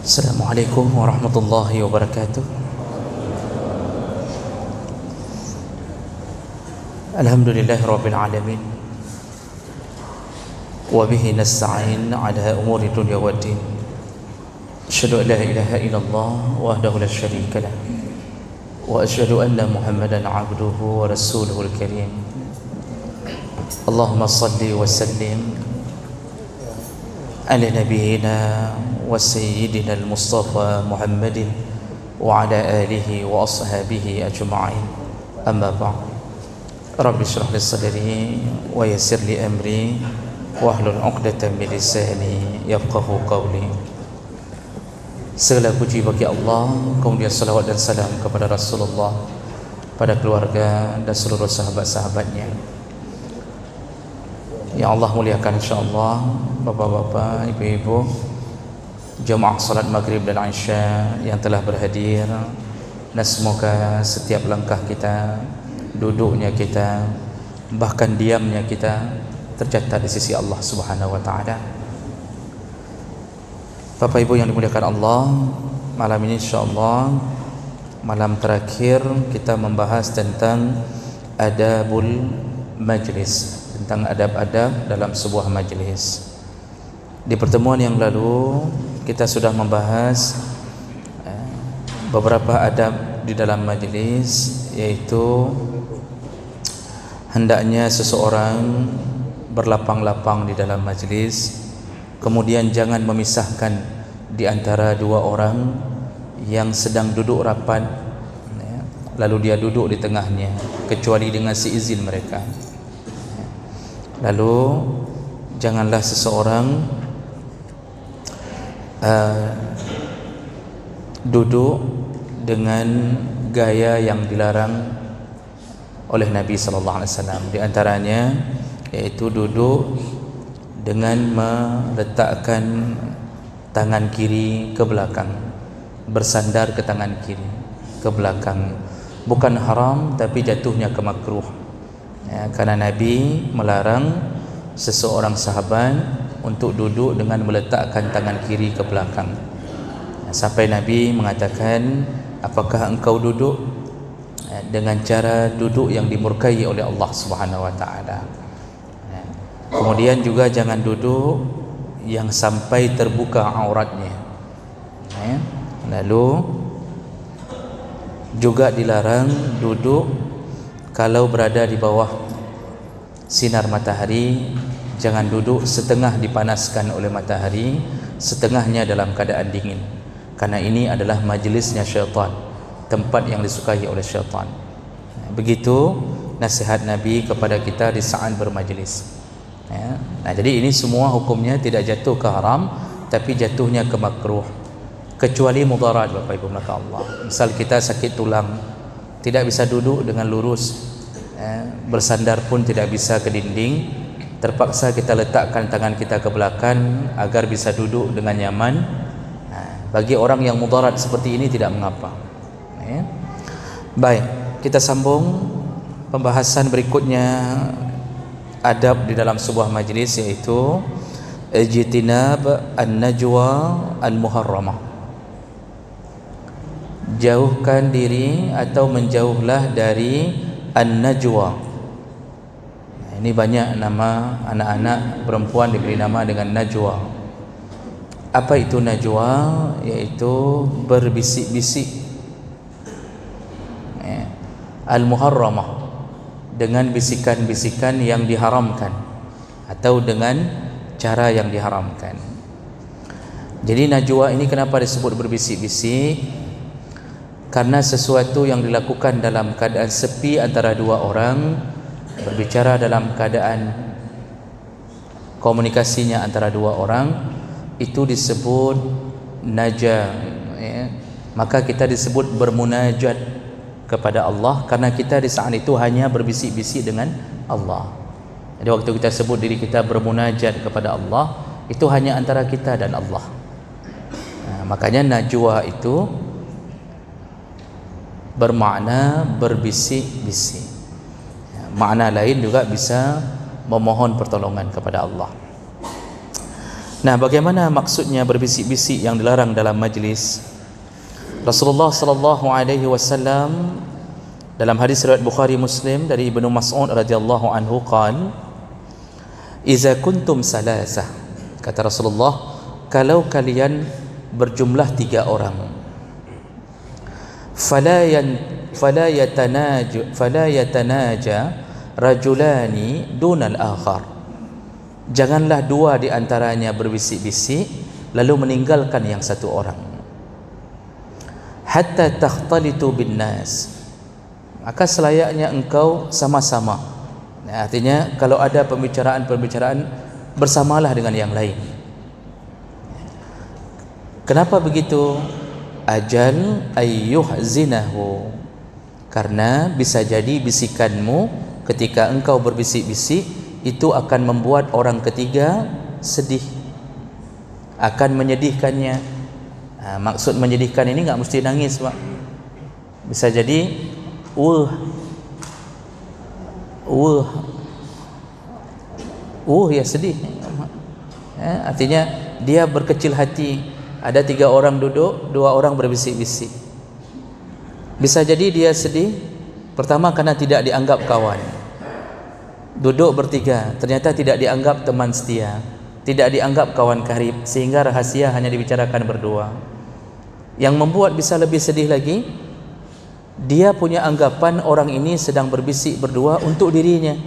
Assalamualaikum warahmatullahi wabarakatuh. Alhamdulillahi rabbil alamin. Wa bihi nasta'in ala umuri dunya waddin. Asyhadu an la ilaha illallah wahdahu la syarika lah. Wa asyhadu anna Muhammadan 'abduhu wa rasuluhul karim. Allahumma salli wa sallim ala nabiyyina wa sayyidina al-Mustafa Muhammadin wa ala alihi wa ashabihi ajma'in. Amma ba'd. Rabbi shrah li sadri wa yassir li amri wahlul 'uqdatam min lisani yafqahu qawli. Segala puji bagi Allah, kemudian salawat dan salam kepada Rasulullah, pada keluarga dan seluruh sahabat-sahabatnya yang Allah muliakan insyaAllah. Bapak-bapak, ibu-ibu, jemaah salat maghrib dan isya yang telah berhadir, dan semoga setiap langkah kita, duduknya kita, bahkan diamnya kita tercatat di sisi Allah Subhanahu wa taala. Bapak Ibu yang dimuliakan Allah, malam ini insyaallah malam terakhir kita membahas tentang adabul majlis, tentang adab-adab dalam sebuah majlis. Di pertemuan yang lalu kita sudah membahas beberapa adab di dalam majlis, yaitu hendaknya seseorang berlapang-lapang di dalam majlis, kemudian jangan memisahkan di antara dua orang yang sedang duduk rapat, lalu dia duduk di tengahnya kecuali dengan seizin mereka. Lalu janganlah seseorang duduk dengan gaya yang dilarang oleh Nabi sallallahu alaihi wasallam. Di antaranya yaitu duduk dengan meletakkan tangan kiri ke belakang, bersandar ke tangan kiri ke belakang. Bukan haram, tapi jatuhnya ke makruh. Karena Nabi melarang seseorang sahabat untuk duduk dengan meletakkan tangan kiri ke belakang, sampai Nabi mengatakan, apakah engkau duduk dengan cara duduk yang dimurkai oleh Allah Subhanahu wa taala. Kemudian juga jangan duduk yang sampai terbuka auratnya. Lalu juga dilarang duduk kalau berada di bawah sinar matahari. Jangan duduk setengah dipanaskan oleh matahari, setengahnya dalam keadaan dingin, karena ini adalah majlisnya syaitan, tempat yang disukai oleh syaitan. Begitu nasihat Nabi kepada kita di saat bermajlis. Nah, jadi ini semua hukumnya tidak jatuh ke haram, tapi jatuhnya ke makruh, kecuali mudarat. Bapak Ibu maka Allah, misal kita sakit tulang, tidak bisa duduk dengan lurus, bersandar pun tidak bisa ke dinding, terpaksa kita letakkan tangan kita ke belakang agar bisa duduk dengan nyaman. Bagi orang yang mudarat seperti ini tidak mengapa. Baik, kita sambung pembahasan berikutnya, adab di dalam sebuah majlis, yaitu ijtinab an-najwa al-muharramah. Jauhkan diri atau menjauhlah dari an-najwa. Ini banyak nama anak-anak perempuan diberi nama dengan najwa. Apa itu najwa? Yaitu berbisik-bisik, al-muharramah, dengan bisikan-bisikan yang diharamkan atau dengan cara yang diharamkan. Jadi najwa ini kenapa disebut berbisik-bisik? Karena sesuatu yang dilakukan dalam keadaan sepi antara dua orang, berbicara dalam keadaan komunikasinya antara dua orang, itu disebut najah. Maka kita disebut bermunajat kepada Allah, karena kita di saat itu hanya berbisik-bisik dengan Allah. Jadi waktu kita sebut diri kita bermunajat kepada Allah, itu hanya antara kita dan Allah. Makanya najwa itu bermakna berbisik-bisik. Makna lain juga bisa memohon pertolongan kepada Allah. Nah, bagaimana maksudnya berbisik-bisik yang dilarang dalam majlis? Rasulullah sallallahu alaihi wasallam dalam hadis riwayat Bukhari Muslim dari Ibnu Mas'ud radhiyallahu anhu qala, "Idza kuntum salasah," kata Rasulullah, kalau kalian berjumlah 3 orang, fala yatanaja rajulani dunal akhar, janganlah 2 di antaranya berbisik-bisik lalu meninggalkan yang 1 orang, hatta takhtalitu bin nas, maka selayaknya engkau sama-sama. Nah, artinya kalau ada pembicaraan bersamalah dengan yang lain. Kenapa begitu? Ajal ayyuhzinahu, karena bisa jadi bisikanmu ketika engkau berbisik-bisik itu akan membuat orang ketiga sedih, akan menyedihkannya. Maksud menyedihkan ini enggak mesti nangis, Pak. Bisa jadi ya sedih. Artinya dia berkecil hati. Ada 3 orang duduk, 2 orang berbisik-bisik. Bisa jadi dia sedih, pertama karena tidak dianggap kawan. Duduk bertiga, ternyata tidak dianggap teman setia, tidak dianggap kawan karib, sehingga rahasia hanya dibicarakan berdua. Yang membuat bisa lebih sedih lagi, dia punya anggapan orang ini sedang berbisik berdua untuk dirinya.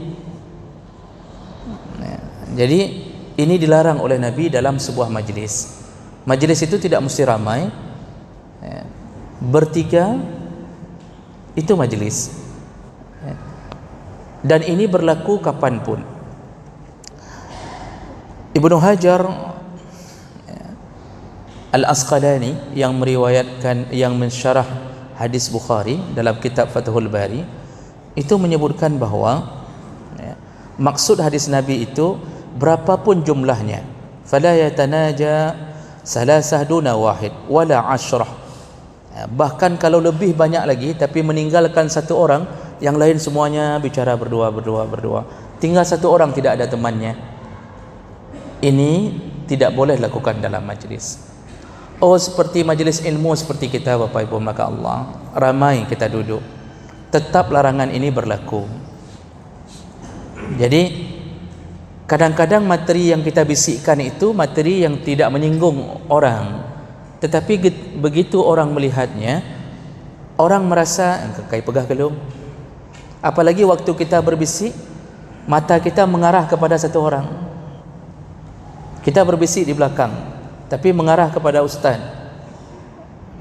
Jadi ini dilarang oleh Nabi dalam sebuah majlis. Majlis itu tidak mesti ramai, bertiga itu majlis, dan ini berlaku kapanpun. Ibnu Hajar Al-Asqalani yang meriwayatkan, yang mensyarah hadis Bukhari dalam kitab Fathul Bari, itu menyebutkan bahawa maksud hadis Nabi itu berapapun jumlahnya, fala yatanaja salasah duna wahid wala asyrah, bahkan kalau lebih banyak lagi tapi meninggalkan 1 orang, yang lain semuanya bicara berdua, tinggal 1 orang tidak ada temannya, ini tidak boleh lakukan dalam majlis. Seperti majlis ilmu seperti kita, Bapak Ibu, maka Allah, ramai kita duduk, tetap larangan ini berlaku. Jadi kadang-kadang materi yang kita bisikkan itu materi yang tidak menyinggung orang, tetapi begitu orang melihatnya, orang merasa kayak pegah kelung. Apalagi waktu kita berbisik, mata kita mengarah kepada 1 orang. Kita berbisik di belakang, tapi mengarah kepada ustaz.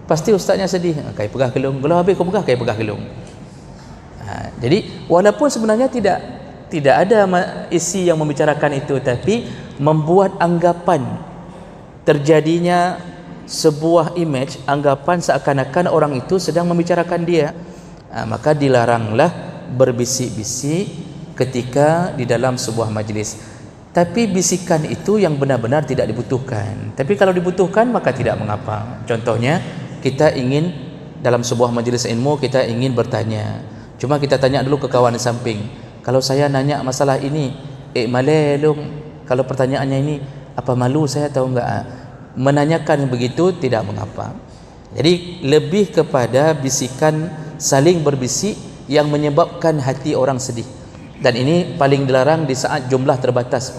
Pasti ustaznya sedih, kayak pegah kelung. Kalau habis kau pegah, kayak pegah kelung. Jadi walaupun sebenarnya tidak ada isi yang membicarakan itu, tapi membuat anggapan terjadinya sebuah image, anggapan seakan-akan orang itu sedang membicarakan dia, maka dilaranglah berbisik-bisik ketika di dalam sebuah majlis. Tapi bisikan itu yang benar-benar tidak dibutuhkan, tapi kalau dibutuhkan maka tidak mengapa. Contohnya, kita ingin dalam sebuah majlis ilmu, kita ingin bertanya, cuma kita tanya dulu ke kawan di samping, kalau saya nanya masalah ini, malelung, kalau pertanyaannya ini, apa malu saya tahu enggak? Menanyakan begitu tidak mengapa. Jadi lebih kepada bisikan, saling berbisik yang menyebabkan hati orang sedih. Dan ini paling dilarang di saat jumlah terbatas.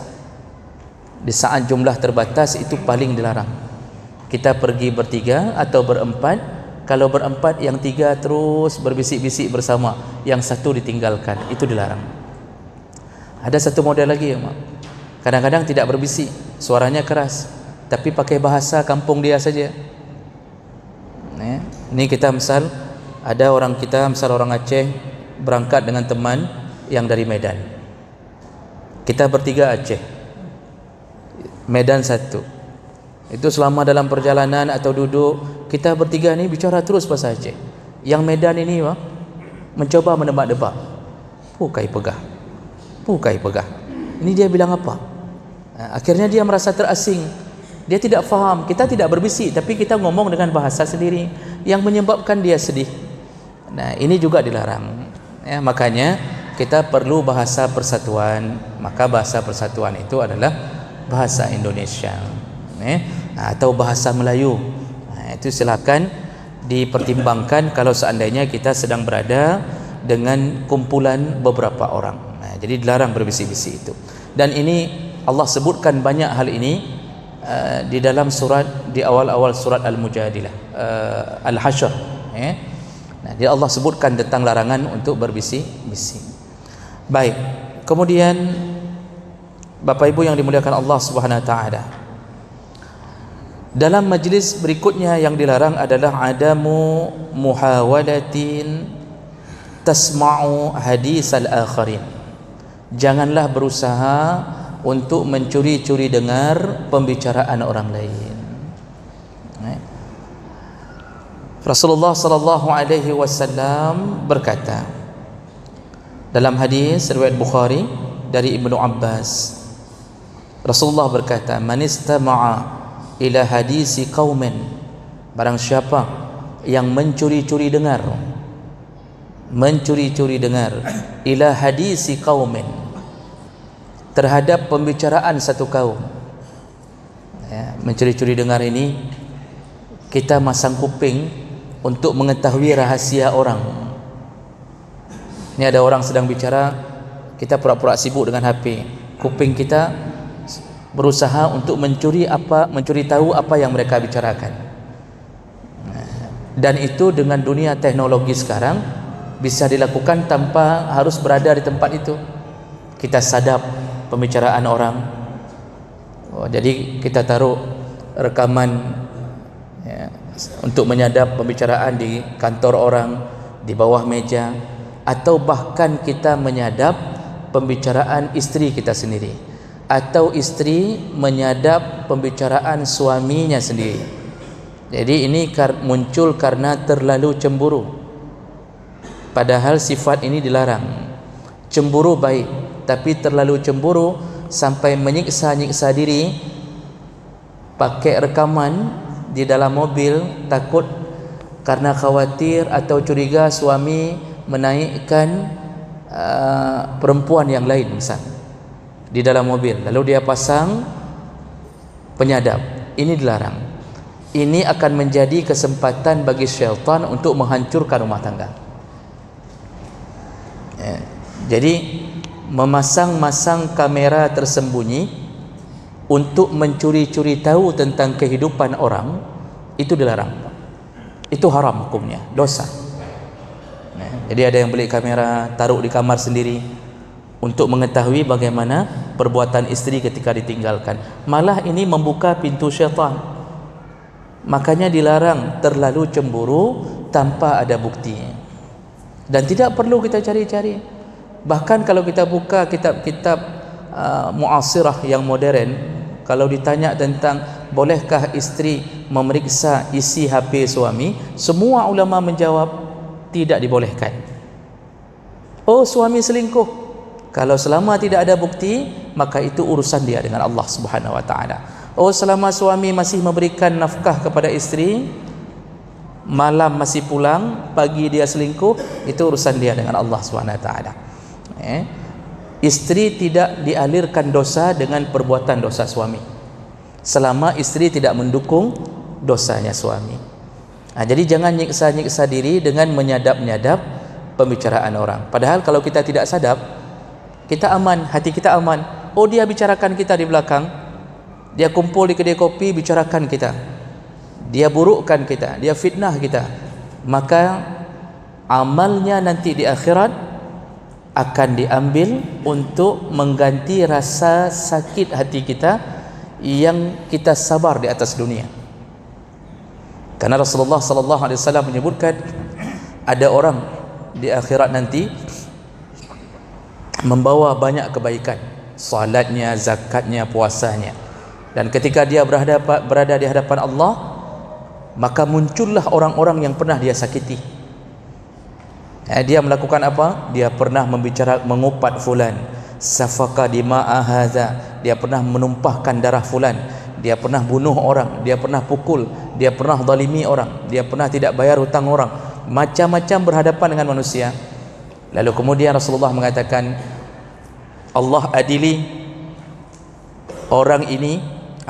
Di saat jumlah terbatas itu paling dilarang. Kita pergi bertiga atau berempat, kalau berempat yang 3 terus berbisik-bisik bersama, yang 1 ditinggalkan, itu dilarang. Ada 1 model lagi, kadang-kadang tidak berbisik, suaranya keras, tapi pakai bahasa kampung dia saja. Ini kita misal, ada orang kita, misal orang Aceh, berangkat dengan teman yang dari Medan. Kita bertiga Aceh, Medan 1. Itu selama dalam perjalanan atau duduk, kita bertiga ni bicara terus bahasa Aceh. Yang Medan ini mencoba menebak-nebak, pukai pegah. Ini dia bilang apa? Akhirnya dia merasa terasing. Dia tidak faham. Kita tidak berbisik, tapi kita ngomong dengan bahasa sendiri yang menyebabkan dia sedih. Nah, ini juga dilarang. Makanya kita perlu bahasa persatuan. Maka bahasa persatuan itu adalah bahasa Indonesia. atau bahasa Melayu. Itu silakan dipertimbangkan kalau seandainya kita sedang berada dengan kumpulan beberapa orang. Jadi dilarang berbisik-bisik itu. Dan ini Allah sebutkan banyak hal ini di dalam surat, di awal-awal surat Al-Mujadilah, Al-Hasyr. Jadi Allah sebutkan tentang larangan untuk berbisik-bisik. Baik. Kemudian Bapak Ibu yang dimuliakan Allah Subhanahu wa taala, dalam majlis berikutnya yang dilarang adalah adamu muhawalatin tasma'u hadis al-akharin. Janganlah berusaha untuk mencuri-curi dengar pembicaraan orang lain. Rasulullah sallallahu alaihi wasallam berkata dalam hadis riwayat Bukhari dari Ibnu Abbas, Rasulullah berkata, "Man istama'a ila hadisi qaumin," barang siapa yang mencuri-curi dengar ila hadisi qaumin, terhadap pembicaraan satu kaum. Mencuri-curi dengar ini kita masang kuping untuk mengetahui rahasia orang. Ini ada orang sedang bicara, kita pura-pura sibuk dengan HP, kuping kita berusaha untuk mencuri tahu apa yang mereka bicarakan. Dan itu dengan dunia teknologi sekarang bisa dilakukan tanpa harus berada di tempat itu. Kita sadap pembicaraan orang. Jadi kita taruh rekaman untuk menyadap pembicaraan di kantor orang, di bawah meja, atau bahkan kita menyadap pembicaraan istri kita sendiri, atau istri menyadap pembicaraan suaminya sendiri. Jadi ini muncul karena terlalu cemburu, padahal sifat ini dilarang. Cemburu baik, tapi terlalu cemburu sampai menyiksa-nyiksa diri, pakai rekaman di dalam mobil, takut karena khawatir atau curiga suami menaikkan perempuan yang lain misal di dalam mobil, lalu dia pasang penyadap. Ini dilarang. Ini akan menjadi kesempatan bagi syaitan untuk menghancurkan rumah tangga. Jadi memasang-masang kamera tersembunyi untuk mencuri-curi tahu tentang kehidupan orang, itu dilarang. Itu haram hukumnya, dosa. Jadi ada yang beli kamera, taruh di kamar sendiri untuk mengetahui bagaimana perbuatan istri ketika ditinggalkan. Malah ini membuka pintu syaitan. Makanya dilarang terlalu cemburu tanpa ada bukti. Dan tidak perlu kita cari-cari. Bahkan kalau kita buka kitab-kitab muasirah yang modern, kalau ditanya tentang bolehkah istri memeriksa isi HP suami, semua ulama menjawab tidak dibolehkan. Oh, suami selingkuh, kalau selama tidak ada bukti, maka itu urusan dia dengan Allah Subhanahu wa taala. Oh, selama suami masih memberikan nafkah kepada istri, malam masih pulang, pagi dia selingkuh, itu urusan dia dengan Allah Subhanahu wa taala. Istri tidak dialirkan dosa dengan perbuatan dosa suami, selama istri tidak mendukung dosanya suami. Jadi jangan nyiksa-nyiksa diri dengan menyadap-nyadap pembicaraan orang. Padahal kalau kita tidak sadap, kita aman, hati kita aman. Oh, dia bicarakan kita di belakang, dia kumpul di kedai kopi bicarakan kita, dia burukkan kita, dia fitnah kita, maka amalnya nanti di akhirat akan diambil untuk mengganti rasa sakit hati kita yang kita sabar di atas dunia. Karena Rasulullah sallallahu alaihi wasallam menyebutkan ada orang di akhirat nanti membawa banyak kebaikan, salatnya, zakatnya, puasanya, dan ketika dia berada di hadapan Allah, maka muncullah orang-orang yang pernah dia sakiti. Dia melakukan apa? Dia pernah mengupat fulan, safaka dima'a hadza, dia pernah menumpahkan darah fulan, dia pernah bunuh orang, dia pernah pukul, dia pernah zalimi orang, dia pernah tidak bayar hutang orang, macam-macam berhadapan dengan manusia. Lalu kemudian Rasulullah mengatakan, Allah adili orang ini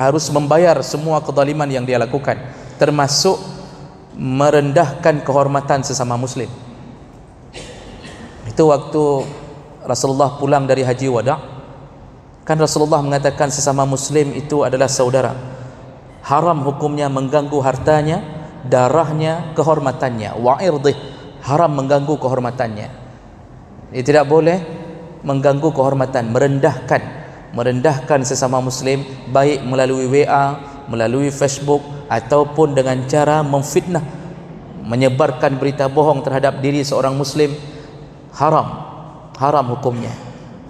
harus membayar semua kezaliman yang dia lakukan, termasuk merendahkan kehormatan sesama muslim. Itu waktu Rasulullah pulang dari haji wada', kan Rasulullah mengatakan sesama muslim itu adalah saudara. Haram hukumnya mengganggu hartanya, darahnya, kehormatannya. Wa irdih, haram mengganggu kehormatannya. Dia tidak boleh mengganggu kehormatan, merendahkan sesama muslim, baik melalui WA, melalui Facebook, ataupun dengan cara memfitnah, menyebarkan berita bohong terhadap diri seorang muslim. Haram hukumnya.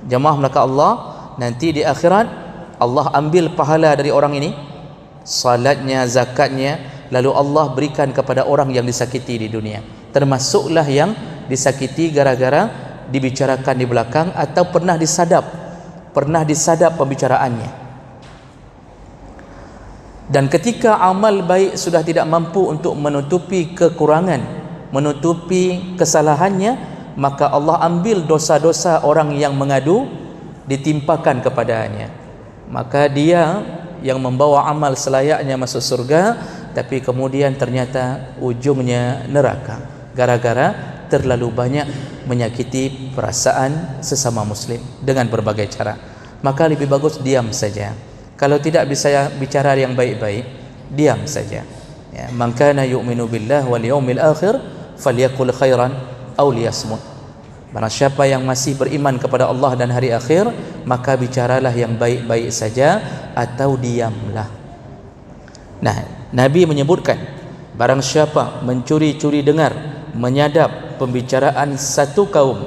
Jemaah melaka Allah, nanti di akhirat Allah ambil pahala dari orang ini, salatnya, zakatnya, lalu Allah berikan kepada orang yang disakiti di dunia, termasuklah yang disakiti gara-gara dibicarakan di belakang atau pernah disadap pembicaraannya. Dan ketika amal baik sudah tidak mampu untuk menutupi kekurangan, menutupi kesalahannya, maka Allah ambil dosa-dosa orang yang mengadu, ditimpakan kepadanya. Maka dia yang membawa amal selayaknya masuk surga, tapi kemudian ternyata ujungnya neraka, gara-gara terlalu banyak menyakiti perasaan sesama muslim dengan berbagai cara. Maka lebih bagus diam saja. Kalau tidak bisa bicara yang baik-baik, diam saja. Ya, man kana yu'minu billah wal yawmil akhir falyaqul khairan aw liyasmut. Barang siapa yang masih beriman kepada Allah dan hari akhir, maka bicaralah yang baik-baik saja atau diamlah. Nah, Nabi menyebutkan, barang siapa mencuri-curi dengar, menyadap pembicaraan satu kaum,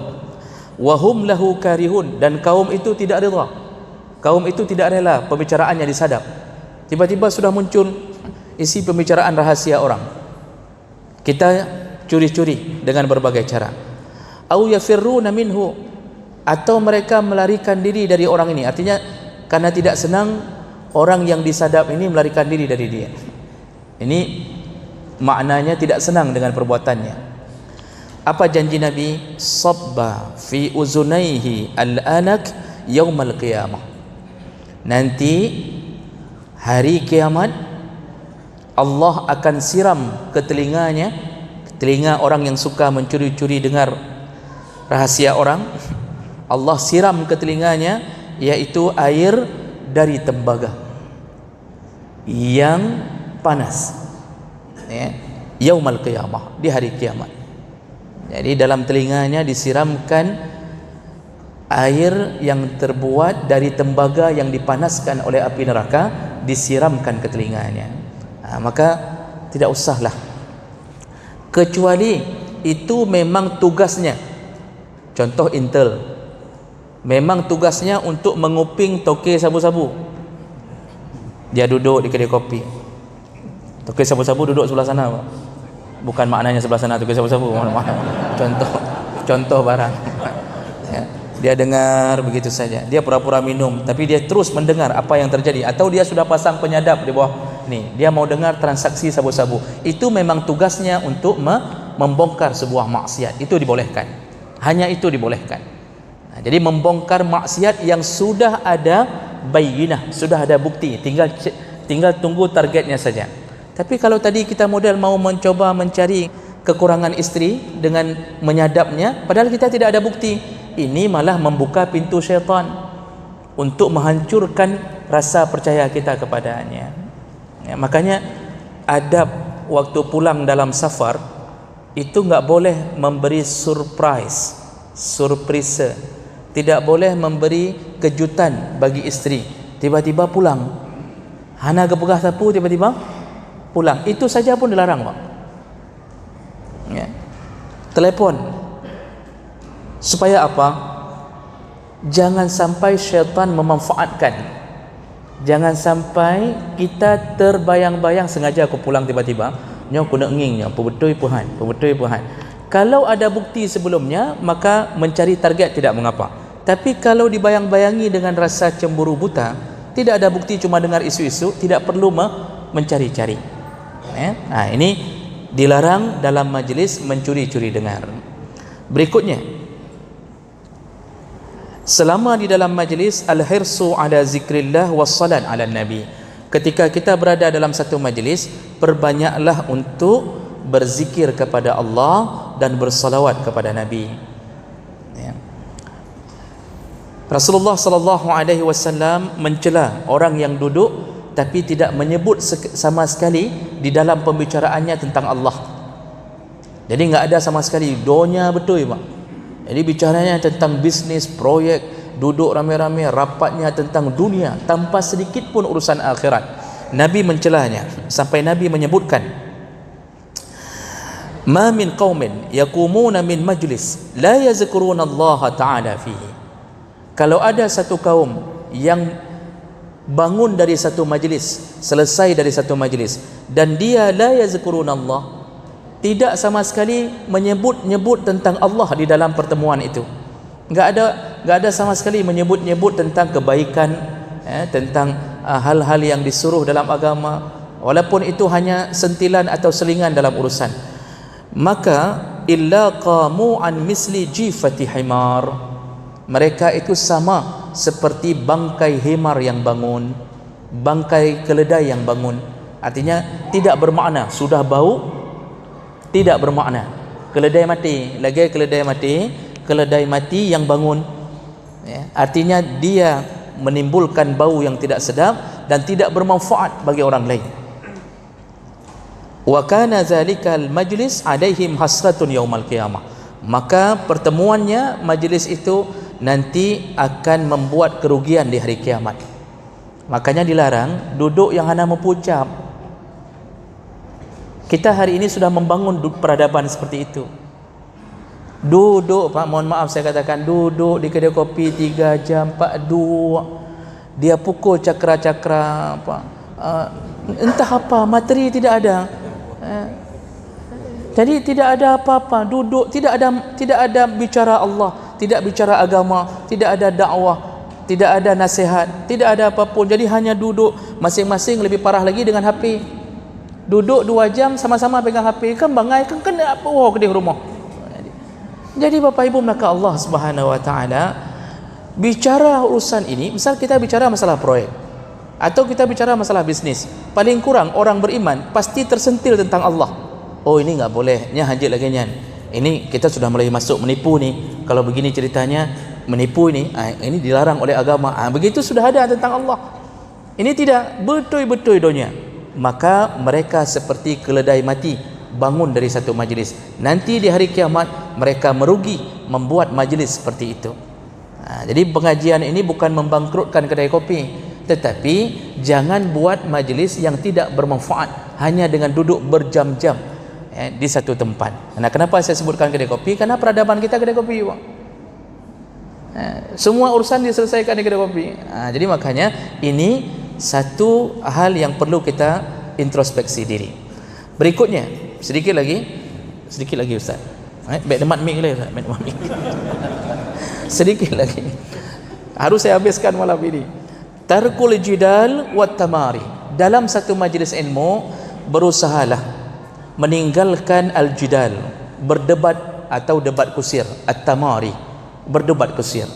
wahum lahu karihun, dan kaum itu tidak rela, kaum itu tidak rela pembicaraannya disadap. Tiba-tiba sudah muncul isi pembicaraan rahasia orang, kita curi-curi dengan berbagai cara. Au yafirruna minhu, atau mereka melarikan diri dari orang ini. Artinya karena tidak senang orang yang disadap ini melarikan diri dari dia. Ini maknanya tidak senang dengan perbuatannya. Apa janji Nabi? Sabba fi uzunaihi al-anak yaumal qiyamah. Nanti hari kiamat Allah akan siram ke telinganya, telinga orang yang suka mencuri-curi dengar rahasia orang, Allah siram ke telinganya, yaitu air dari tembaga yang panas, ya, yaumal qiyamah, di hari kiamat. Jadi dalam telinganya disiramkan air yang terbuat dari tembaga yang dipanaskan oleh api neraka, disiramkan ke telinganya. Maka tidak usahlah, kecuali itu memang tugasnya. Contoh Intel, memang tugasnya untuk menguping toke sabu-sabu. Dia duduk di kedai kopi, toke sabu-sabu duduk sebelah sana, Pak. Bukan maknanya sebelah sana toke sabu-sabu, contoh barang. Ya, dia dengar begitu saja, dia pura-pura minum, tapi dia terus mendengar apa yang terjadi. Atau dia sudah pasang penyadap di bawah nih, dia mau dengar transaksi sabu-sabu. Itu memang tugasnya untuk membongkar sebuah maksiat, itu dibolehkan. Hanya itu dibolehkan. Nah, jadi membongkar maksiat yang sudah ada bayyinah, sudah ada bukti, tinggal tunggu targetnya saja. Tapi kalau tadi kita model mau mencoba mencari kekurangan istri dengan menyadapnya, padahal kita tidak ada bukti, ini malah membuka pintu syaitan untuk menghancurkan rasa percaya kita kepadanya. Ya, makanya adab waktu pulang dalam safar itu enggak boleh memberi surprise, tidak boleh memberi kejutan bagi istri. Tiba-tiba pulang, hana kepegah sapu, tiba-tiba pulang, itu saja pun dilarang, Pak. Ya. Telepon, supaya apa? Jangan sampai syaitan memanfaatkan. Jangan sampai kita terbayang-bayang sengaja aku pulang tiba-tiba, aku nak ngingnya, betul puhan. Kalau ada bukti sebelumnya, maka mencari target tidak mengapa. Tapi kalau dibayang-bayangi dengan rasa cemburu buta, tidak ada bukti, cuma dengar isu-isu, tidak perlu mencari-cari. Nah, ini dilarang dalam majlis mencuri-curi dengar. Berikutnya, selama di dalam majlis, al-hirsu ala zikrillah wassalat ala nabi, ketika kita berada dalam satu majlis, perbanyaklah untuk berzikir kepada Allah dan bersalawat kepada Nabi. Ya. Rasulullah sallallahu alaihi wasallam mencela orang yang duduk tapi tidak menyebut sama sekali di dalam pembicaraannya tentang Allah. Jadi enggak ada sama sekali, donya betul Pak. Jadi bicaranya tentang bisnis, proyek, duduk ramai-ramai, rapatnya tentang dunia tanpa sedikit pun urusan akhirat. Nabi mencelahnya sampai Nabi menyebutkan, ma min qaumin yaqumuna min majlis la yazkuruna Allah taala fihi. Kalau ada satu kaum yang bangun dari satu majlis, selesai dari satu majlis, dan dia la yazkuruna Allah, tidak sama sekali menyebut-nyebut tentang Allah di dalam pertemuan itu. Enggak ada sama sekali menyebut-nyebut tentang kebaikan, tentang hal-hal yang disuruh dalam agama, walaupun itu hanya sentilan atau selingan dalam urusan. Maka illa qamu an misli jifati himar, mereka itu sama seperti bangkai himar yang bangun, bangkai keledai yang bangun. Artinya tidak bermakna, sudah bau tidak bermakna. Keledai mati, lagi keledai mati yang bangun, ya, artinya dia menimbulkan bau yang tidak sedap dan tidak bermanfaat bagi orang lain. Wa kana zalikal majlis alaihim hasratun yaumal qiyamah, maka pertemuannya, majlis itu nanti akan membuat kerugian di hari kiamat. Makanya dilarang duduk yang hanya mempucap. Kita hari ini sudah membangun peradaban seperti itu. Duduk, Pak, mohon maaf saya katakan, duduk di kedai kopi 3 jam, 4 dia pukul cakra-cakra apa, entah apa, materi tidak ada. Jadi tidak ada apa-apa, duduk, tidak ada bicara Allah, tidak bicara agama, tidak ada dakwah, tidak ada nasihat, tidak ada apapun. Jadi hanya duduk, masing-masing lebih parah lagi dengan HP. Duduk 2 jam sama-sama pegang HP, kan bangai, kan kena apa kedai rumah. Jadi Bapak Ibu maka Allah Subhanahu wa taala bicara urusan ini, misal kita bicara masalah proyek atau kita bicara masalah bisnis, paling kurang orang beriman pasti tersentil tentang Allah. Oh ini enggak boleh, nya hajat lagi nyan. Ini kita sudah mulai masuk menipu nih. Kalau begini ceritanya menipu ini, ini dilarang oleh agama. Begitu sudah ada tentang Allah. Ini tidak betul-betul donya. Maka mereka seperti keledai mati bangun dari satu majlis. Nanti di hari kiamat mereka merugi membuat majlis seperti itu. Jadi pengajian ini bukan membangkrutkan kedai kopi, tetapi jangan buat majlis yang tidak bermanfaat hanya dengan duduk berjam-jam di satu tempat. Nah, kenapa saya sebutkan kedai kopi? Karena peradaban kita kedai kopi, Pak. Semua urusan diselesaikan di kedai kopi. Jadi makanya ini satu hal yang perlu kita introspeksi diri. Berikutnya, sedikit lagi Ustaz. Baik demat mic lagi Ustaz, baik demat mic. Sedikit lagi. Harus saya habiskan malam ini. Tarkul jidal wat tamari. Dalam satu majlis ilmu, berusahalah meninggalkan al-jidal, berdebat atau debat kusir, at-tamari, berdebat kusir.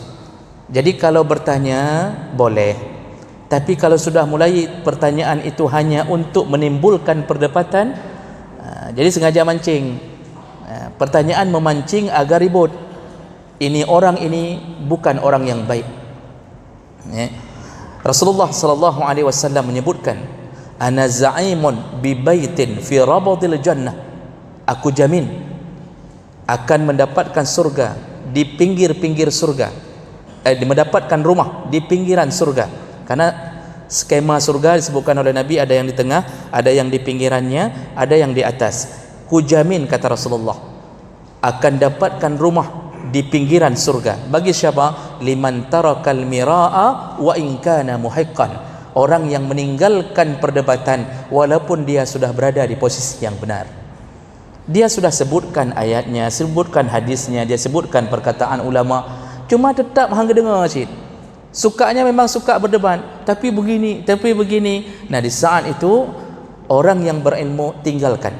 Jadi kalau bertanya boleh, tapi kalau sudah mulai pertanyaan itu hanya untuk menimbulkan perdebatan, jadi sengaja mancing, pertanyaan memancing agar ribut. Ini orang ini bukan orang yang baik. Rasulullah sallallahu alaihi wasallam menyebutkan, ana za'imun bi baitin fi rabadil jannah, aku jamin akan mendapatkan surga di pinggir-pinggir surga, mendapatkan rumah di pinggiran surga. Karena skema surga disebutkan oleh Nabi, ada yang di tengah, ada yang di pinggirannya, ada yang di atas. Kujamin, kata Rasulullah, akan dapatkan rumah di pinggiran surga. Bagi siapa? Liman tarakal miraa wa in kana muhiqqan, orang yang meninggalkan perdebatan walaupun dia sudah berada di posisi yang benar. Dia sudah sebutkan ayatnya, sebutkan hadisnya, dia sebutkan perkataan ulama, cuma tetap hang dengar cik. Sukanya memang suka berdebat, tapi begini, tapi begini. Nah, di saat itu orang yang berilmu tinggalkan.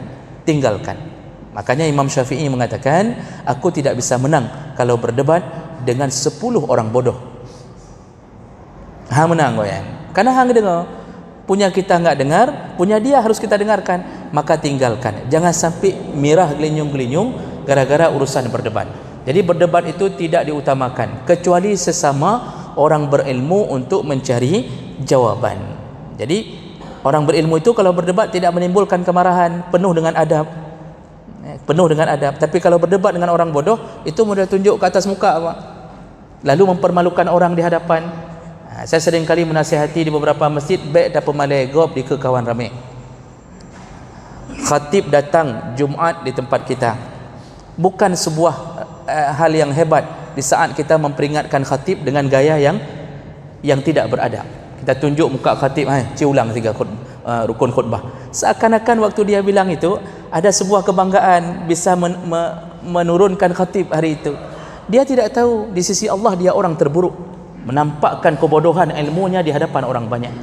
Makanya Imam Syafi'i mengatakan, aku tidak bisa menang kalau berdebat dengan 10 orang bodoh. Hang menang goyang. Karena hang dengar punya kita enggak dengar, punya dia harus kita dengarkan, maka tinggalkan. Jangan sampai mirah gelinyung-gelinyung gara-gara urusan berdebat. Jadi berdebat itu tidak diutamakan kecuali sesama orang berilmu untuk mencari jawaban. Jadi orang berilmu itu kalau berdebat tidak menimbulkan kemarahan, penuh dengan adab. Penuh dengan adab. Tapi kalau berdebat dengan orang bodoh, itu mudah tunjuk ke atas muka, Pak. Lalu mempermalukan orang di hadapan. Saya sering kali menasihati di beberapa masjid, baik dapat malai gop di kawan ramai. Khatib datang Jumaat di tempat kita. Bukan sebuah hal yang hebat di saat kita memperingatkan khatib dengan gaya yang tidak beradab. Kita tunjuk muka khatib, ulang 3 rukun khutbah. Seakan-akan waktu dia bilang itu ada sebuah kebanggaan bisa menurunkan khatib hari itu. Dia tidak tahu di sisi Allah dia orang terburuk, menampakkan kebodohan ilmunya di hadapan orang banyak.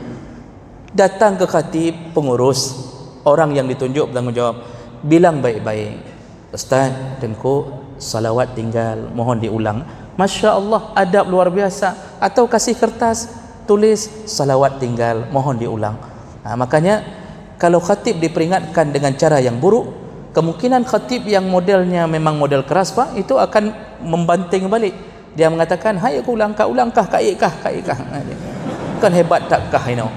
Datang ke khatib, pengurus, orang yang ditunjuk bertanggungjawab, bilang baik-baik, Ustaz, Tengku, salawat tinggal, mohon diulang. Masya Allah, adab luar biasa. Atau kasih kertas, tulis salawat tinggal, mohon diulang. Makanya kalau khatib diperingatkan dengan cara yang buruk, kemungkinan khatib yang modelnya memang model keras, Pak, itu akan membanting balik. Dia mengatakan, hai aku ulangkah kaikah. Kan hebat takkah you know?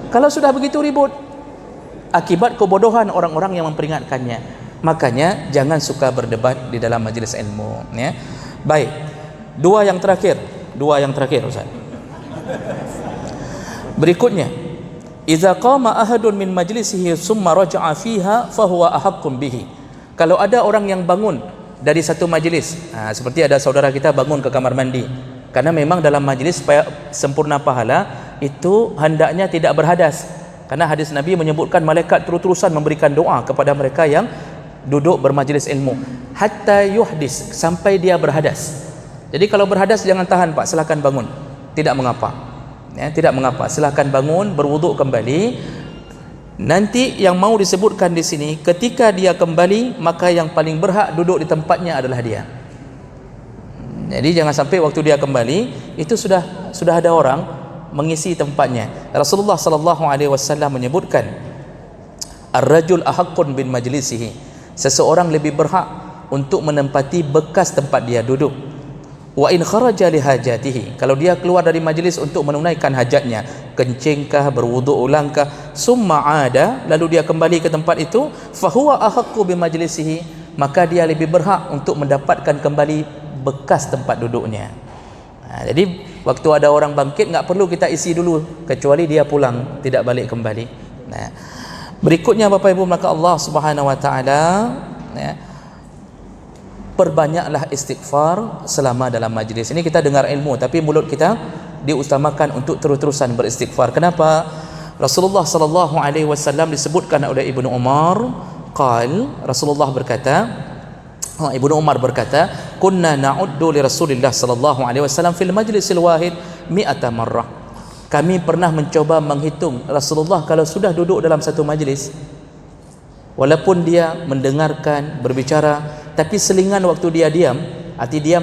Kalau sudah begitu ribut akibat kebodohan orang-orang yang memperingatkannya. Makanya jangan suka berdebat di dalam majlis ilmu, ya. Baik, dua yang terakhir Ustaz. Berikutnya, idza qama ahadun min majlisihi summa raja'a fiha fahuwa ahaqqun bihi. Kalau ada orang yang bangun dari satu majlis, seperti ada saudara kita bangun ke kamar mandi, karena memang dalam majlis supaya sempurna pahala itu hendaknya tidak berhadas, karena hadis Nabi menyebutkan malaikat terus-terusan memberikan doa kepada mereka yang duduk bermajlis ilmu hatta yuhdis, sampai dia berhadas. Jadi kalau berhadas jangan tahan, Pak, silakan bangun, tidak mengapa, ya, tidak mengapa, silakan bangun, berwuduk kembali. Nanti yang mau disebutkan di sini, ketika dia kembali maka yang paling berhak duduk di tempatnya adalah dia. Jadi jangan sampai waktu dia kembali itu sudah ada orang mengisi tempatnya. Rasulullah sallallahu alaihi wasallam menyebutkan, ar-rajul ahaqqun bin majlisihi, seseorang lebih berhak untuk menempati bekas tempat dia duduk. Wa in kharaja li hajatihi, kalau dia keluar dari majlis untuk menunaikan hajatnya, kencingkah, berwuduk ulangkah, summa ada, lalu dia kembali ke tempat itu, fahuwa ahaqqu bi majlisihi, maka dia lebih berhak untuk mendapatkan kembali bekas tempat duduknya. Jadi waktu ada orang bangkit enggak perlu kita isi dulu kecuali dia pulang, tidak balik kembali. Berikutnya Bapak Ibu maka Allah Subhanahu wa taala, ya, perbanyaklah istighfar selama dalam majlis. Ini kita dengar ilmu tapi mulut kita diutamakan untuk terus-terusan beristighfar. Kenapa? Rasulullah sallallahu alaihi wasallam disebutkan oleh Ibnu Umar, Rasulullah berkata, Ibnu Umar berkata, kunna na'uddu li Rasulillah sallallahu alaihi wasallam fil majlisil wahid mi'ata marrah. Kami pernah mencoba menghitung Rasulullah kalau sudah duduk dalam satu majlis, walaupun dia mendengarkan, berbicara, tapi selingan waktu dia diam,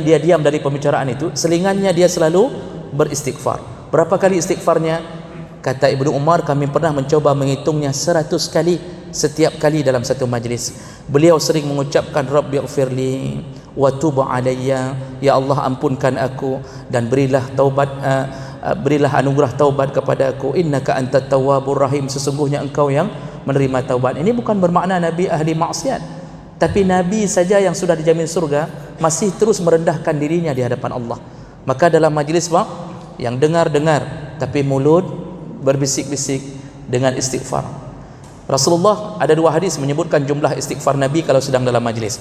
dia diam dari pembicaraan itu, selingannya dia selalu beristighfar. Berapa kali istighfarnya? Kata Ibnu Umar, kami pernah mencoba menghitungnya 100 kali setiap kali dalam satu majlis. Beliau sering mengucapkan Rabbighfirli wa tub alayya, ya Allah ampunkan aku dan berilah taubat, berilah anugerah taubat kepada aku, innaka antat tawwabur rahim, sesungguhnya engkau yang menerima taubat. Ini bukan bermakna Nabi ahli maksiat, tapi Nabi saja yang sudah dijamin surga masih terus merendahkan dirinya di hadapan Allah. Maka dalam majlis, Pak, yang dengar-dengar tapi mulut berbisik-bisik dengan istighfar. Rasulullah ada 2 hadis menyebutkan jumlah istighfar Nabi kalau sedang dalam majlis.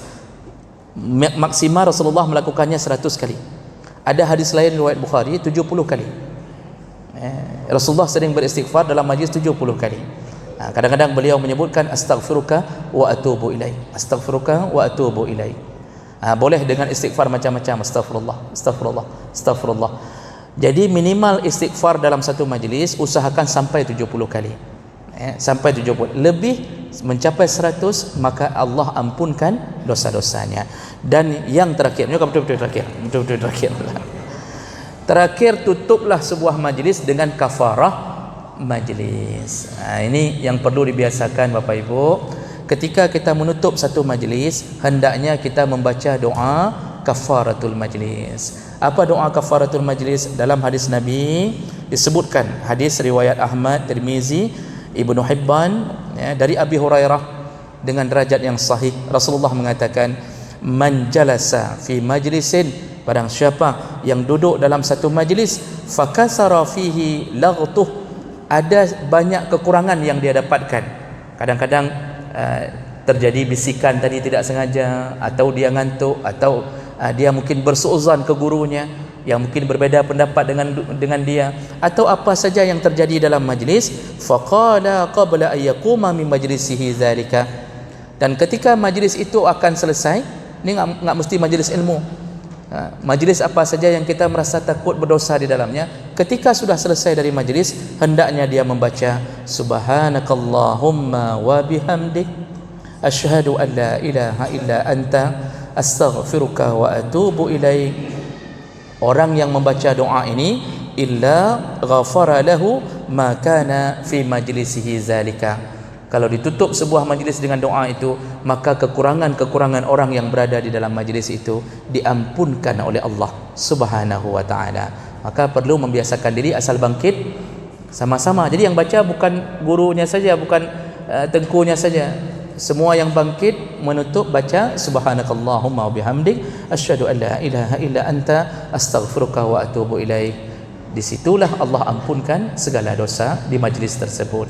Maksimal Rasulullah melakukannya 100 kali. Ada hadis lain riwayat Bukhari 70 kali. Rasulullah sering beristighfar dalam majlis 70 kali. Kadang-kadang beliau menyebutkan astaghfiruka wa atubu ilaik, astaghfiruka wa atubu ilaik. Boleh dengan istighfar macam-macam, astagfirullah. Jadi minimal istighfar dalam satu majlis usahakan sampai 70 kali. Sampai 70, lebih mencapai 100 maka Allah ampunkan dosa-dosanya. Dan yang terakhir, terakhir tutuplah sebuah majlis dengan kafarah majlis. Ini yang perlu dibiasakan Bapak Ibu. Ketika kita menutup satu majlis, hendaknya kita membaca doa kafaratul majlis. Apa doa kafaratul majlis? Dalam hadis Nabi disebutkan, hadis riwayat Ahmad, Tirmizi, Ibnu Hibban, ya, dari Abi Hurairah dengan derajat yang sahih. Rasulullah mengatakan, man jalasa fi majlisin, barang siapa yang duduk dalam satu majlis, fakasara fihi laghtuh, ada banyak kekurangan yang dia dapatkan. Kadang-kadang terjadi bisikan tadi tidak sengaja, atau dia ngantuk, atau dia mungkin bersuuzan ke gurunya yang mungkin berbeza pendapat dengan dia, atau apa saja yang terjadi dalam majlis. Faqala qabla ay yaquma min majlisihi zalika, dan ketika majlis itu akan selesai, ini enggak mesti majlis ilmu, majlis apa saja yang kita merasa takut berdosa di dalamnya, ketika sudah selesai dari majlis, hendaknya dia membaca subhanakallahumma wa bihamdik asyhadu an la ilaha illa anta astaghfiruka wa atubu ilaik. Orang yang membaca doa ini, illa ghafara lahu ma kana fi majlisihi zalika, kalau ditutup sebuah majlis dengan doa itu, maka kekurangan-kekurangan orang yang berada di dalam majlis itu diampunkan oleh Allah Subhanahu wa taala. Maka perlu membiasakan diri asal bangkit sama-sama. Jadi yang baca bukan gurunya saja, bukan tengkunya saja. Semua yang bangkit menutup baca subhanakallahumma wa bihamdik asyhadu an la ilaha illa anta astaghfiruka wa atubu ilaik. Disitulah Allah ampunkan segala dosa di majlis tersebut.